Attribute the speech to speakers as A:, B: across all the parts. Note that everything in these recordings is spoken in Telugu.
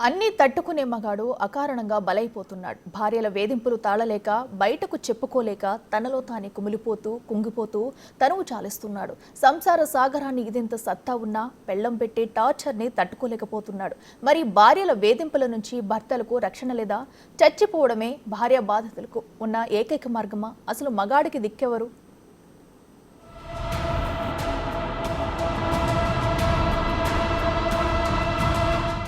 A: అన్నీ తట్టుకునే మగాడు అకారణంగా బలైపోతున్నాడు. భార్యల వేధింపులు తాళలేక, బయటకు చెప్పుకోలేక తనలో తానే కుమిలిపోతూ, కుంగిపోతూ తనువు చాలిస్తున్నాడు. సంసార సాగరాన్ని ఇదెంత సత్తా ఉన్నా పెళ్లం పెట్టే టార్చర్ని తట్టుకోలేకపోతున్నాడు. మరి భార్యల వేధింపుల నుంచి భర్తలకు రక్షణ లేదా? చచ్చిపోవడమే భార్య బాధితులకు ఉన్న ఏకైక మార్గమా? అసలు మగాడికి దిక్కెవరు?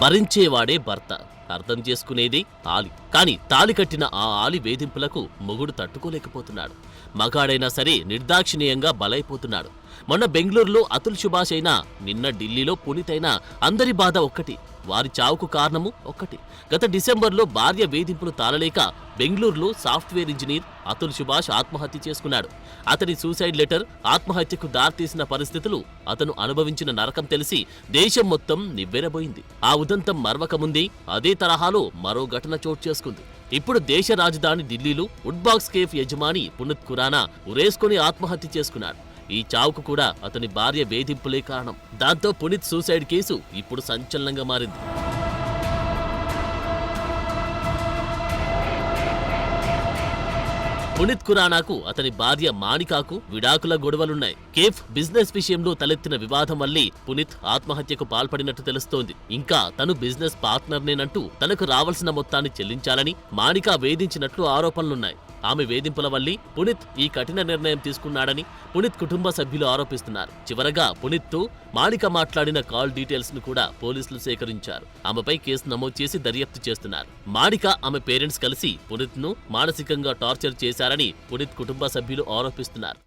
B: భరించేవాడే భర్త, అర్థం చేసుకునేది ఆలి. కాని తాలి కట్టిన ఆ ఆలి వేధింపులకు మొగుడు తట్టుకోలేకపోతున్నాడు. మగాడైనా సరే నిర్దాక్షిణీయంగా బలైపోతున్నాడు. మొన్న బెంగళూరులో అతుల్ సుభాష్ అయినా, నిన్న ఢిల్లీలో పునీత్ అయినా అందరి బాధ ఒక్కటి, వారి చావుకు కారణము ఒక్కటి. గత డిసెంబర్లో భార్య వేధింపులు తాళలేక బెంగళూరులో సాఫ్ట్వేర్ ఇంజనీర్ అతుల్ సుభాష్ ఆత్మహత్య చేసుకున్నాడు. అతని సూసైడ్ లెటర్ ఆత్మహత్యకు దారితీసిన పరిస్థితులు, అతను అనుభవించిన నరకం తెలిసి దేశం మొత్తం నివ్వెరబోయింది. ఆ ఉదంతం మరవకముందే అదే తరహాలో మరో ఘటన చోటు చేసుకుంది. ఇప్పుడు దేశ రాజధాని ఢిల్లీలో వుడ్బాక్స్ కేఫ్ యజమాని పునీత్ ఖురానా ఉరేసుకొని ఆత్మహత్య చేసుకున్నాడు. ఈ చావుకు కూడా అతని భార్య వేధింపులే కారణం. దాంతో పునీత్ సూసైడ్ కేసు ఇప్పుడు సంచలనంగా మారింది. పునీత్ ఖురానాకు అతని భార్య మాణికాకు విడాకుల గొడవలున్నాయి. కేఫ్ బిజినెస్ విషయంలో తలెత్తిన వివాదం వల్లే పునీత్ ఆత్మహత్యకు పాల్పడినట్టు తెలుస్తోంది. ఇంకా తను బిజినెస్ పార్ట్నర్నేనంటూ తనకు రావాల్సిన మొత్తాన్ని చెల్లించాలని మాణికా వేధించినట్లు ఆరోపణలున్నాయి. ఆమె వేధింపుల వల్లే పునీత్ ఈ కఠిన నిర్ణయం తీసుకున్నాడని పునీత్ కుటుంబ సభ్యులు ఆరోపిస్తున్నారు. చివరగా పునీత్తో మాణిక మాట్లాడిన కాల్ డీటెయిల్స్ ను కూడా పోలీసులు సేకరించారు. ఆమెపై కేసు నమోదు చేసి దర్యాప్తు చేస్తున్నారు. మాణిక, ఆమె పేరెంట్స్ కలిసి పునీత్ ను మానసికంగా టార్చర్ చేశారని పునీత్ కుటుంబ సభ్యులు ఆరోపిస్తున్నారు.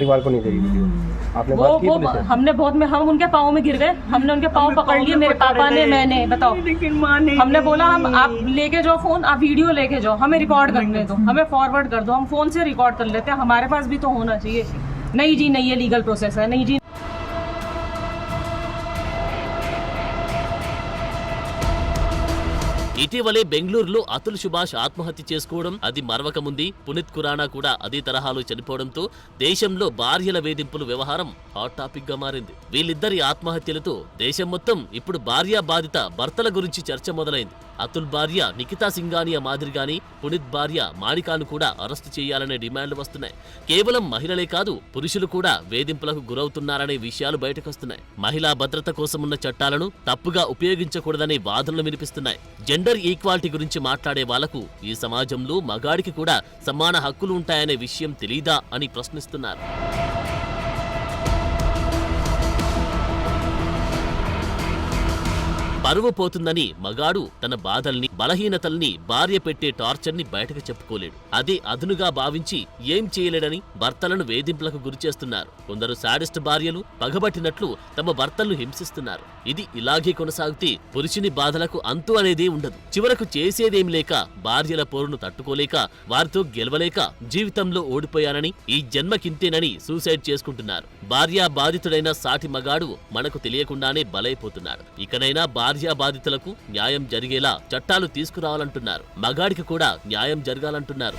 C: परिवार को नहीं दे रही वीडियो। आपने बात की पुलिस से?
D: हमने बहुत में हम उनके पाँव में गिर गए, हमने उनके पाँव पकड़ लिए, मेरे पापा ने, मैंने, बताओ। हमने बोला हम आप लेके जाओ फोन, आप वीडियो लेके जाओ, हमें रिकॉर्ड करने दो, हमें फॉरवर्ड कर दो, हम फोन से रिकॉर्ड कर लेते हैं, हमारे पास भी तो होना चाहिए। नहीं जी नहीं, ये लीगल प्रोसेस है, नहीं जी।
B: ఇటీవలే బెంగళూరులో అతుల్ సుభాష్ ఆత్మహత్య చేసుకోవడం, అది మరవకముంది పునీత్ ఖురానా కూడా అదే తరహాలో చనిపోవడంతో దేశంలో భార్యల వేధింపుల వ్యవహారం హాట్ టాపిక్ గా మారింది. వీళ్ళిద్దరి ఆత్మహత్యలతో దేశం మొత్తం ఇప్పుడు భార్య బాధిత భర్తల గురించి చర్చ మొదలైంది. అతుల్ భార్య నిఖితా సింఘానియా మాదిరిగాని పునీత్ భార్య మాణికాను కూడా అరెస్టు చేయాలనే డిమాండ్లు వస్తున్నాయి. కేవలం మహిళలే కాదు, పురుషులు కూడా వేధింపులకు గురవుతున్నారనే విషయాలు బయటకొస్తున్నాయి. మహిళా భద్రత కోసమున్న చట్టాలను తప్పుగా ఉపయోగించకూడదనే వాదనలు వినిపిస్తున్నాయి. జెండర్ ఈక్వాలిటీ గురించి మాట్లాడే వాళ్లకు ఈ సమాజంలో మగాడికి కూడా సమాన హక్కులు ఉంటాయనే విషయం తెలీదా అని ప్రశ్నిస్తున్నారు. పరువు పోతుందని మగాడు తన బాధల్ని, బలహీనతల్ని, భార్య పెట్టే టార్చర్ని బయటకు చెప్పుకోలేడు. అదే అదునుగా భావించి ఏం చేయలేడని భర్తలను వేధింపులకు గురిచేస్తున్నారు. కొందరు శాడిస్ట్ భార్యలు పగబట్టినట్లు తమ భర్తలను హింసిస్తున్నారు. ఇది ఇలాగే కొనసాగితే పురుషుని బాధలకు అంతు అనేదే ఉండదు. చివరకు చేసేదేం లేక, భార్యల పోరును తట్టుకోలేక, వారితో గెలవలేక జీవితంలో ఓడిపోయానని, ఈ జన్మకింతేనని సూసైడ్ చేసుకుంటున్నారు. భార్యా బాధితుడైన సాటి మగాడు మనకు తెలియకుండానే బలైపోతున్నాడు. ఇకనైనా భార్యా బాధితులకు న్యాయం జరిగేలా చట్టాలు తీసుకురావాలంటున్నారు. మగాడికి కూడా న్యాయం జరగాలంటున్నారు.